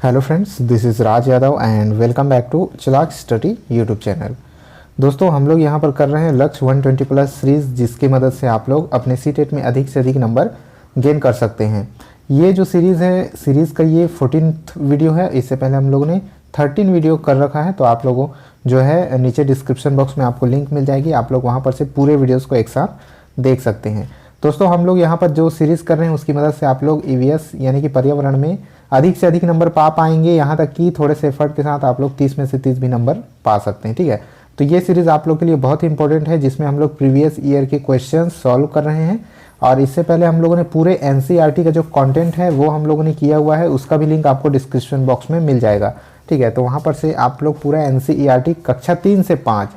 Hello friends, this is Raj Yadav and welcome back to Chalak study YouTube channel. दोस्तों, हम लोग यहाँ पर कर रहे हैं लक्ष्य 120 प्लस सीरीज़, जिसकी मदद से आप लोग अपने सीटेट में अधिक से अधिक नंबर गेन कर सकते हैं। ये जो सीरीज़ है, सीरीज़ का ये 14th वीडियो है। इससे पहले हम लोगों ने 13 वीडियो कर रखा है, तो आप लोगों जो है नीचे डिस्क्रिप्शन बॉक्स में आपको लिंक मिल जाएगी, आप लोग वहाँ पर से पूरे वीडियोज़ को एक साथ देख सकते हैं। दोस्तों, हम लोग यहाँ पर जो सीरीज़ कर रहे हैं उसकी मदद से आप लोग ईवीएस यानी कि पर्यावरण में अधिक से अधिक नंबर पा पाएंगे। यहाँ तक कि थोड़े से एफर्ट के साथ आप लोग 30 में से 30 भी नंबर पा सकते हैं। ठीक है, तो ये सीरीज़ आप लोग के लिए बहुत ही इंपॉर्टेंट है, जिसमें हम लोग प्रीवियस ईयर के क्वेश्चन सॉल्व कर रहे हैं। और इससे पहले हम लोगों ने पूरे एनसीईआरटी का जो कंटेंट है वो हम लोगों ने किया हुआ है, उसका भी लिंक आपको डिस्क्रिप्शन बॉक्स में मिल जाएगा। ठीक है, तो वहाँ पर से आप लोग पूरा एनसीईआरटी कक्षा 3 से 5,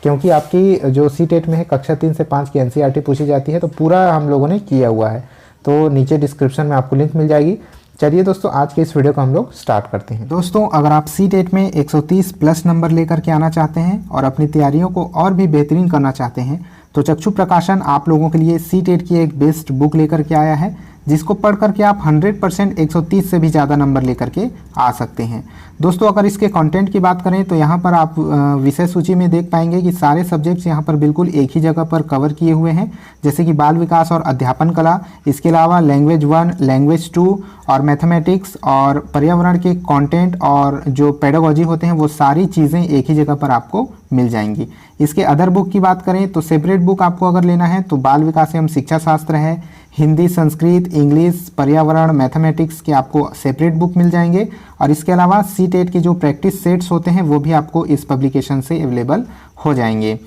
क्योंकि आपकी जो सीटेट में है कक्षा 3 से 5 की एनसीईआरटी पूछी जाती है, तो पूरा हम लोगों ने किया हुआ है। तो नीचे डिस्क्रिप्शन में आपको लिंक मिल जाएगी। चलिए दोस्तों, आज के इस वीडियो को हम लोग स्टार्ट करते हैं। दोस्तों, अगर आप सीटेट में 130 प्लस नंबर लेकर के आना चाहते हैं और अपनी तैयारियों को और भी बेहतरीन करना चाहते हैं, तो चक्षु प्रकाशन आप लोगों के लिए सीटेट की एक बेस्ट बुक लेकर के आया है, जिसको पढ़ करके आप 100% 130 से भी ज़्यादा नंबर लेकर के आ सकते हैं। दोस्तों, अगर इसके कंटेंट की बात करें तो यहाँ पर आप विषय सूची में देख पाएंगे कि सारे सब्जेक्ट्स यहाँ पर बिल्कुल एक ही जगह पर कवर किए हुए हैं, जैसे कि बाल विकास और अध्यापन कला, इसके अलावा लैंग्वेज 1, लैंग्वेज 2 और मैथमेटिक्स और पर्यावरण के कंटेंट और जो पेडागोजी होते हैं वो सारी चीज़ें एक ही जगह पर आपको मिल जाएंगी। इसके अदर बुक की बात करें तो सेपरेट बुक आपको अगर लेना है तो बाल विकास एवं शिक्षा शास्त्र है, हिंदी, संस्कृत, इंग्लिश, पर्यावरण, मैथमेटिक्स के आपको सेपरेट बुक मिल जाएंगे। और इसके अलावा सीटेट के जो प्रैक्टिस सेट्स होते हैं वो भी आपको इस पब्लिकेशन से अवेलेबल हो जाएंगे।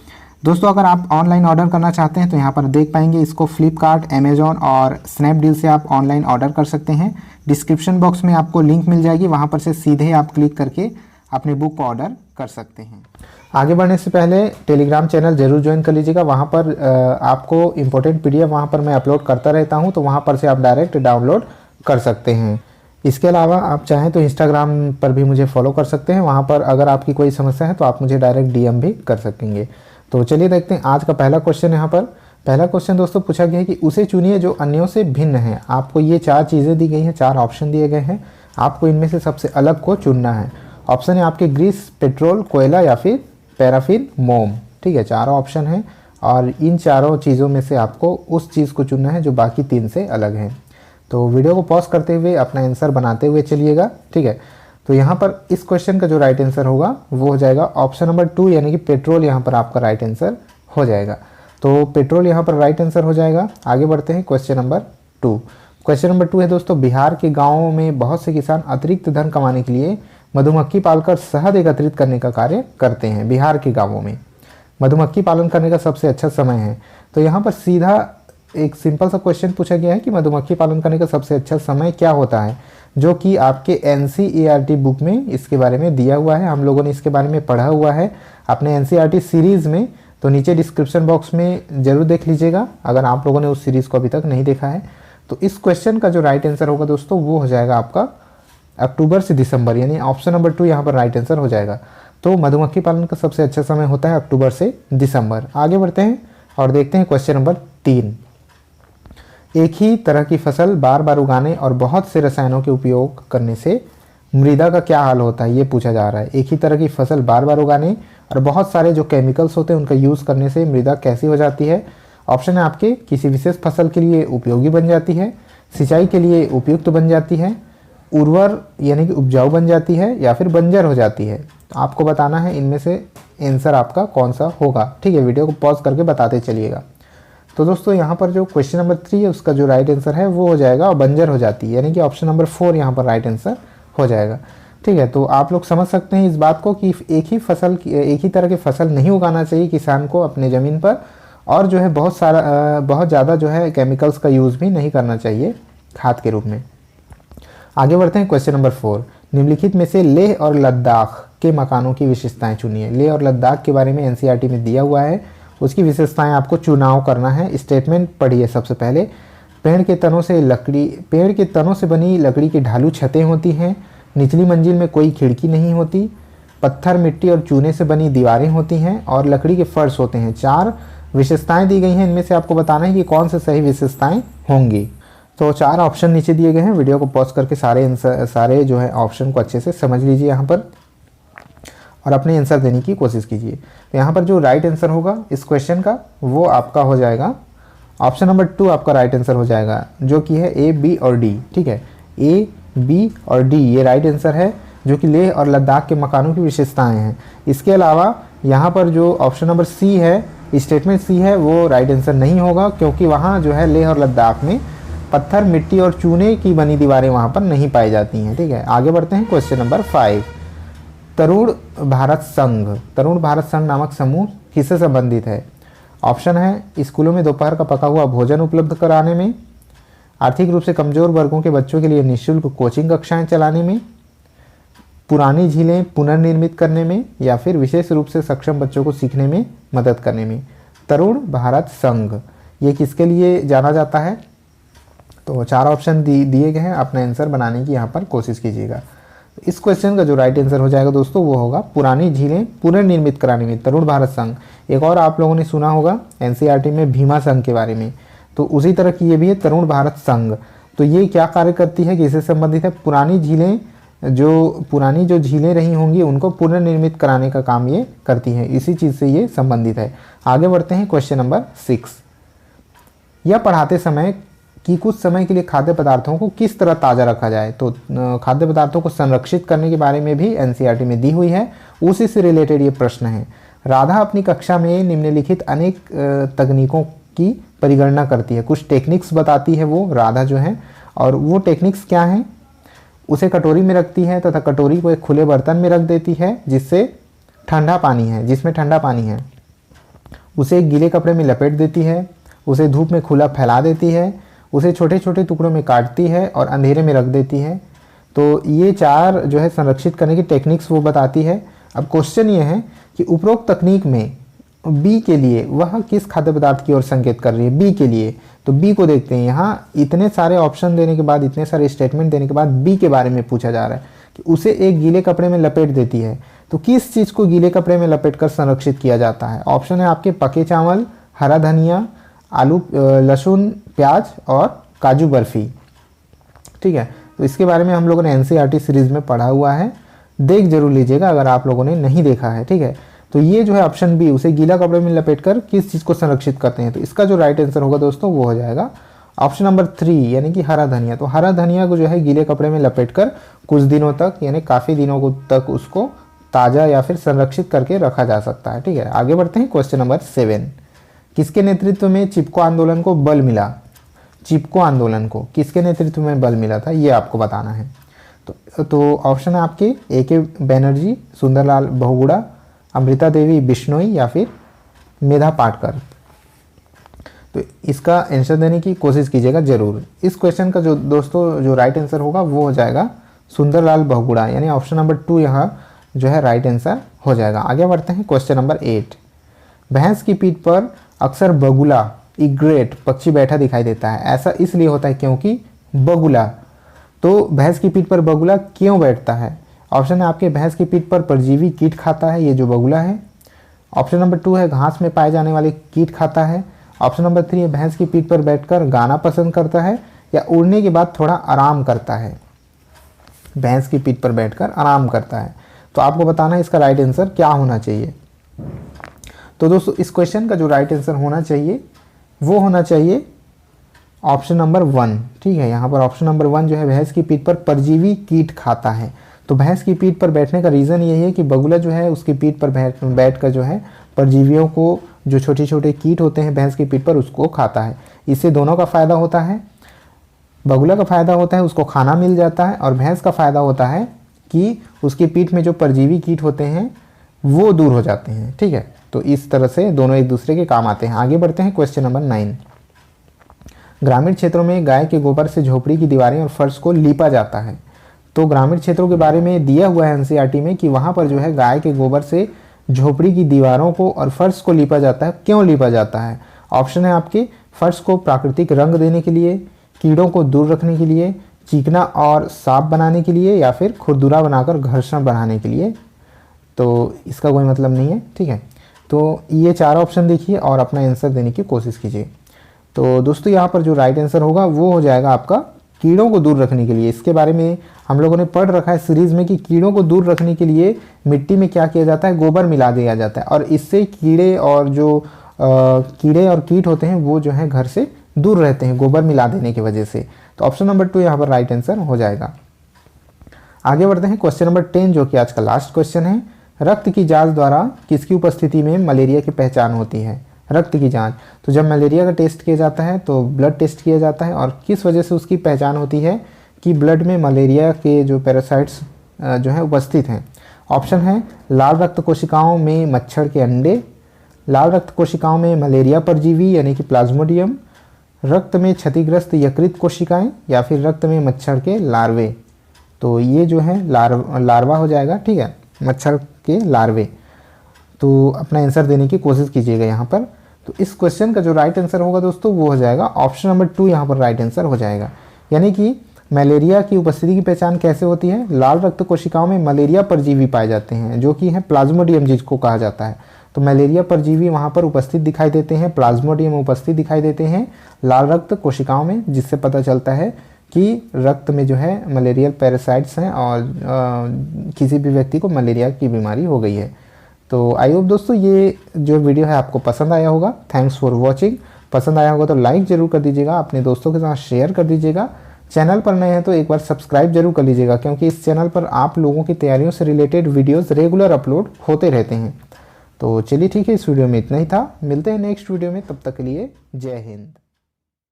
दोस्तों, अगर आप ऑनलाइन ऑर्डर करना चाहते हैं तो यहाँ पर देख पाएंगे इसको फ्लिपकार्ट, अमेजॉन और स्नैपडील से आप ऑनलाइन ऑर्डर कर सकते हैं। डिस्क्रिप्शन बॉक्स में आपको लिंक मिल जाएगी, वहाँ पर से सीधे आप क्लिक करके अपने बुक को ऑर्डर कर सकते हैं। आगे बढ़ने से पहले टेलीग्राम चैनल जरूर ज्वाइन कर लीजिएगा। वहाँ पर आपको इम्पोर्टेंट पीडीएफ वहाँ पर मैं अपलोड करता रहता हूँ, तो वहाँ पर से आप डायरेक्ट डाउनलोड कर सकते हैं। इसके अलावा आप चाहें तो इंस्टाग्राम पर भी मुझे फॉलो कर सकते हैं। वहाँ पर अगर आपकी कोई समस्या है तो आप मुझे डायरेक्ट डीएम भी कर सकेंगे। तो चलिए देखते हैं आज का पहला क्वेश्चन। यहाँ पर पहला क्वेश्चन दोस्तों पूछा गया है कि उसे चुनिए जो अन्यों से भिन्न है। आपको ये 4 चीज़ें दी गई हैं, 4 ऑप्शन दिए गए हैं, आपको इनमें से सबसे अलग को चुनना है। ऑप्शन है आपके ग्रीस, पेट्रोल, कोयला या फिर पैराफिन, मोम। ठीक है, 4 ऑप्शन हैं और इन चारों चीज़ों में से आपको उस चीज़ को चुनना है जो बाकी 3 से अलग है। तो वीडियो को पॉज करते हुए अपना आंसर बनाते हुए चलिएगा। ठीक है, तो यहाँ पर इस क्वेश्चन का जो राइट आंसर होगा वो हो जाएगा ऑप्शन नंबर 2, यानी कि पेट्रोल यहाँ पर आपका राइट आंसर हो जाएगा। तो पेट्रोल यहाँ पर राइट आंसर हो जाएगा। आगे बढ़ते हैं क्वेश्चन नंबर 2। क्वेश्चन नंबर 2 है दोस्तों, बिहार के गाँवों में बहुत से किसान अतिरिक्त धन कमाने के लिए मधुमक्खी पालकर शहद एकत्रित करने का कार्य करते हैं। बिहार के गांवों में मधुमक्खी पालन करने का सबसे अच्छा समय है। तो यहाँ पर सीधा एक सिंपल सा क्वेश्चन पूछा गया है कि मधुमक्खी पालन करने का सबसे अच्छा समय क्या होता है, जो कि आपके एनसीईआरटी बुक में इसके बारे में दिया हुआ है। हम लोगों ने इसके बारे में पढ़ा हुआ है अपने एनसीईआरटी सीरीज़ में, तो नीचे डिस्क्रिप्शन बॉक्स में ज़रूर देख लीजिएगा अगर आप लोगों ने उस सीरीज़ को अभी तक नहीं देखा है। तो इस क्वेश्चन का जो राइट आंसर होगा दोस्तों वो हो जाएगा आपका अक्टूबर से दिसंबर, यानी ऑप्शन नंबर 2 यहाँ पर राइट आंसर हो जाएगा। तो मधुमक्खी पालन का सबसे अच्छा समय होता है अक्टूबर से दिसंबर। आगे बढ़ते हैं और देखते हैं क्वेश्चन नंबर 3। एक ही तरह की फसल बार बार उगाने और बहुत से रसायनों के उपयोग करने से मृदा का क्या हाल होता है, ये पूछा जा रहा है। एक ही तरह की फसल बार बार उगाने और बहुत सारे जो केमिकल्स होते हैं उनका यूज़ करने से मृदा कैसी हो जाती है। ऑप्शन है आपके किसी विशेष फसल के लिए उपयोगी बन जाती है, सिंचाई के लिए उपयुक्त बन जाती है, उर्वर यानी कि उपजाऊ बन जाती है, या फिर बंजर हो जाती है। तो आपको बताना है इनमें से आंसर आपका कौन सा होगा। ठीक है, वीडियो को पॉज करके बताते चलिएगा। तो दोस्तों, यहाँ पर जो क्वेश्चन नंबर 3 है उसका जो राइट आंसर है वो हो जाएगा बंजर हो जाती है, यानी कि ऑप्शन नंबर 4 यहाँ पर राइट आंसर हो जाएगा। ठीक है, तो आप लोग समझ सकते हैं इस बात को कि एक ही तरह की फसल नहीं उगाना चाहिए किसान को अपने ज़मीन पर, और जो है बहुत ज़्यादा जो है केमिकल्स का यूज़ भी नहीं करना चाहिए खाद के रूप में। आगे बढ़ते हैं क्वेश्चन नंबर 4। निम्नलिखित में से लेह और लद्दाख के मकानों की विशेषताएं चुनिए। लेह और लद्दाख के बारे में एनसीईआरटी में दिया हुआ है, उसकी विशेषताएं आपको चुनाव करना है। स्टेटमेंट पढ़िए सबसे पहले। पेड़ के तनों से बनी लकड़ी की ढालू छतें होती हैं। निचली मंजिल में कोई खिड़की नहीं होती। पत्थर, मिट्टी और चूने से बनी दीवारें होती हैं और लकड़ी के फर्श होते हैं। 4 विशेषताएं दी गई हैं, इनमें से आपको बताना है कि कौन से सही विशेषताएं होंगी। तो 4 ऑप्शन नीचे दिए गए हैं, वीडियो को पॉज करके सारे जो है ऑप्शन को अच्छे से समझ लीजिए यहाँ पर और अपने आंसर देने की कोशिश कीजिए। तो यहाँ पर जो राइट आंसर होगा इस क्वेश्चन का वो आपका हो जाएगा ऑप्शन नंबर 2 आपका राइट आंसर हो जाएगा, जो कि है ए, बी और डी। ठीक है, ए, बी और डी ये राइट आंसर है, जो कि लेह और लद्दाख के मकानों की विशेषताएं हैं। इसके अलावा यहाँ पर जो ऑप्शन नंबर सी है, स्टेटमेंट सी है, वो राइट आंसर नहीं होगा, क्योंकि वहाँ जो है लेह और लद्दाख में पत्थर, मिट्टी और चूने की बनी दीवारें वहाँ पर नहीं पाई जाती हैं। ठीक है, आगे बढ़ते हैं क्वेश्चन नंबर 5। तरुण भारत संघ, तरुण भारत संघ नामक समूह किससे संबंधित है? ऑप्शन है स्कूलों में दोपहर का पका हुआ भोजन उपलब्ध कराने में, आर्थिक रूप से कमजोर वर्गों के बच्चों के लिए निःशुल्क कोचिंग कक्षाएं चलाने में, पुरानी झीलें पुनर्निर्मित करने में, या फिर विशेष रूप से सक्षम बच्चों को सीखने में मदद करने में। तरुण भारत संघ ये किसके लिए जाना जाता है? तो 4 ऑप्शन दिए गए हैं, अपना आंसर बनाने की यहाँ पर कोशिश कीजिएगा। इस क्वेश्चन का जो राइट आंसर हो जाएगा दोस्तों वो होगा पुरानी झीलें पुनर्निर्मित कराने में, तरुण भारत संघ। एक और आप लोगों ने सुना होगा एनसीईआरटी में भीमा संघ के बारे में, तो उसी तरह की ये भी है तरुण भारत संघ। तो ये क्या कार्य करती है, किससे संबंधित है? पुरानी जो झीलें रही होंगी उनको पुनर्निर्मित कराने का काम ये करती है, इसी चीज़ से ये संबंधित है। आगे बढ़ते हैं क्वेश्चन नंबर 6। यह पढ़ाते समय कि कुछ समय के लिए खाद्य पदार्थों को किस तरह ताज़ा रखा जाए। तो खाद्य पदार्थों को संरक्षित करने के बारे में भी एनसीईआरटी में दी हुई है, उसी से रिलेटेड ये प्रश्न है। राधा अपनी कक्षा में निम्नलिखित अनेक तकनीकों की परिगणना करती है, कुछ टेक्निक्स बताती है वो राधा जो है, और वो टेक्निक्स क्या हैं? उसे कटोरी में रखती है तथा कटोरी को एक खुले बर्तन में रख देती है जिसमें ठंडा पानी है। उसे एक गीले कपड़े में लपेट देती है, उसे धूप में खुला फैला देती है, उसे छोटे छोटे टुकड़ों में काटती है और अंधेरे में रख देती है। तो ये 4 जो है संरक्षित करने की टेक्निक्स वो बताती है। अब क्वेश्चन ये है कि उपरोक्त तकनीक में बी के लिए वह किस खाद्य पदार्थ की ओर संकेत कर रही है? बी के लिए, तो बी को देखते हैं। यहाँ इतने सारे ऑप्शन देने के बाद, इतने सारे स्टेटमेंट देने के बाद बी के बारे में पूछा जा रहा है कि उसे एक गीले कपड़े में लपेट देती है। तो किस चीज़ को गीले कपड़े में लपेट कर संरक्षित किया जाता है? ऑप्शन है आपके पके चावल, हरा धनिया, आलू, लहसुन, प्याज और काजू बर्फी। ठीक है, तो इसके बारे में हम लोगों ने एनसीईआरटी सीरीज में पढ़ा हुआ है, देख जरूर लीजिएगा अगर आप लोगों ने नहीं देखा है। ठीक है, तो ये जो है ऑप्शन बी, उसे गीला कपड़े में लपेटकर किस चीज़ को संरक्षित करते हैं। तो इसका जो राइट आंसर होगा दोस्तों वो हो जाएगा ऑप्शन नंबर 3, यानी कि हरा धनिया। तो हरा धनिया को जो है गीले कपड़े में लपेटकर कुछ दिनों तक, यानी काफ़ी दिनों तक उसको ताज़ा या फिर संरक्षित करके रखा जा सकता है। ठीक है, आगे बढ़ते हैं क्वेश्चन नंबर 7। किसके नेतृत्व में चिपको आंदोलन को बल मिला? चिपको आंदोलन को किसके नेतृत्व में बल मिला था, ये आपको बताना है। तो ऑप्शन है आपके ए के बैनर्जी, सुंदरलाल बहुगुणा, अमृता देवी बिश्नोई या फिर मेधा पाटकर। तो इसका आंसर देने की कोशिश कीजिएगा जरूर। इस क्वेश्चन का जो दोस्तों जो राइट आंसर होगा वो हो जाएगा सुंदरलाल बहुगुणा, यानी ऑप्शन नंबर 2 यहाँ जो है राइट आंसर हो जाएगा। आगे बढ़ते हैं क्वेश्चन नंबर 8। भैंस की पीठ पर अक्सर बगुला, इग्रेट पक्षी बैठा दिखाई देता है। ऐसा इसलिए होता है क्योंकि बगुला, तो भैंस की पीठ पर बगुला क्यों बैठता है? ऑप्शन है आपके भैंस की पीठ पर परजीवी कीट खाता है, ये जो बगुला है। ऑप्शन नंबर 2 है घास में पाए जाने वाले कीट खाता है। ऑप्शन नंबर 3 है भैंस की पीठ पर बैठकर गाना पसंद करता है या उड़ने के बाद थोड़ा आराम करता है। भैंस की पीठ पर बैठकर आराम करता है। तो आपको बताना है इसका राइट आंसर क्या होना चाहिए। तो दोस्तों इस क्वेश्चन का जो राइट आंसर होना चाहिए वो होना चाहिए ऑप्शन नंबर 1। ठीक है, यहाँ पर ऑप्शन नंबर 1 जो है भैंस की पीठ पर परजीवी कीट खाता है। तो भैंस की पीठ पर बैठने का रीज़न यही है कि बगुला जो है उसकी पीठ पर बैठ कर जो है परजीवियों को, जो छोटे छोटे कीट होते हैं भैंस की पीठ पर, उसको खाता है। इससे दोनों का फ़ायदा होता है। बगुला का फ़ायदा होता है उसको खाना मिल जाता है, और भैंस का फ़ायदा होता है कि उसकी पीठ में जो परजीवी कीट होते हैं वो दूर हो जाते हैं। ठीक है, तो इस तरह से दोनों एक दूसरे के काम आते हैं। आगे बढ़ते हैं क्वेश्चन नंबर 9। ग्रामीण क्षेत्रों में गाय के गोबर से झोपड़ी की दीवारें और फर्श को लीपा जाता है। तो ग्रामीण क्षेत्रों के बारे में दिया हुआ है एनसीईआरटी में कि वहाँ पर जो है गाय के गोबर से झोपड़ी की दीवारों को और फर्श को लीपा जाता है। क्यों लीपा जाता है? ऑप्शन है आपके फर्श को प्राकृतिक रंग देने के लिए, कीड़ों को दूर रखने के लिए, चिकना और साफ बनाने के लिए, या फिर खुरदुरा बनाकर घर्षण बढ़ाने के लिए। तो इसका कोई मतलब नहीं है। ठीक है, तो ये 4 ऑप्शन देखिए और अपना आंसर देने की कोशिश कीजिए। तो दोस्तों यहाँ पर जो राइट आंसर होगा वो हो जाएगा आपका कीड़ों को दूर रखने के लिए। इसके बारे में हम लोगों ने पढ़ रखा है सीरीज में कि कीड़ों को दूर रखने के लिए मिट्टी में क्या किया जाता है, गोबर मिला दिया जाता है, और इससे कीड़े और जो कीड़े और कीट होते हैं वो जो है घर से दूर रहते हैं गोबर मिला देने की वजह से। तो ऑप्शन नंबर 2 यहाँ पर राइट आंसर हो जाएगा। आगे बढ़ते हैं क्वेश्चन नंबर 10 जो कि आज का लास्ट क्वेश्चन है। रक्त की जांच द्वारा किसकी उपस्थिति में मलेरिया की पहचान होती है? रक्त की जांच, तो जब मलेरिया का टेस्ट किया जाता है तो ब्लड टेस्ट किया जाता है, और किस वजह से उसकी पहचान होती है कि ब्लड में मलेरिया के जो पैरासाइट्स जो है उपस्थित हैं। ऑप्शन है लाल रक्त कोशिकाओं में मच्छर के अंडे, लाल रक्त कोशिकाओं में मलेरिया परजीवी यानी कि प्लाज्मोडियम, रक्त में क्षतिग्रस्त यकृत कोशिकाएं, या फिर रक्त में मच्छर के लार्वे। तो ये जो है लार्वा हो जाएगा, ठीक है, मच्छर के लार्वे। तो अपना आंसर देने की कोशिश कीजिएगा यहाँ पर। तो इस क्वेश्चन का जो राइट आंसर होगा दोस्तों वो हो जाएगा ऑप्शन नंबर 2 यहाँ पर राइट आंसर हो जाएगा। यानी कि मलेरिया की उपस्थिति की पहचान कैसे होती है? लाल रक्त कोशिकाओं में मलेरिया परजीवी पाए जाते हैं जो कि है प्लाज्मोडियम जिसको कहा जाता है। तो मलेरिया परजीवी वहाँ पर उपस्थित दिखाई देते हैं, प्लाज्मोडियम उपस्थित दिखाई देते हैं लाल रक्त कोशिकाओं में, जिससे पता चलता है कि रक्त में जो है मलेरियल पैरासाइट्स हैं और किसी भी व्यक्ति को मलेरिया की बीमारी हो गई है। तो आई होप दोस्तों ये जो वीडियो है आपको पसंद आया होगा। Thanks for watching. पसंद आया होगा तो लाइक ज़रूर कर दीजिएगा, अपने दोस्तों के साथ शेयर कर दीजिएगा। चैनल पर नए हैं तो एक बार सब्सक्राइब जरूर कर लीजिएगा, क्योंकि इस चैनल पर आप लोगों की तैयारियों से रिलेटेड वीडियोस रेगुलर अपलोड होते रहते हैं। तो चलिए ठीक है, इस वीडियो में इतना ही था। मिलते हैं नेक्स्ट वीडियो में, तब तक के लिए जय हिंद।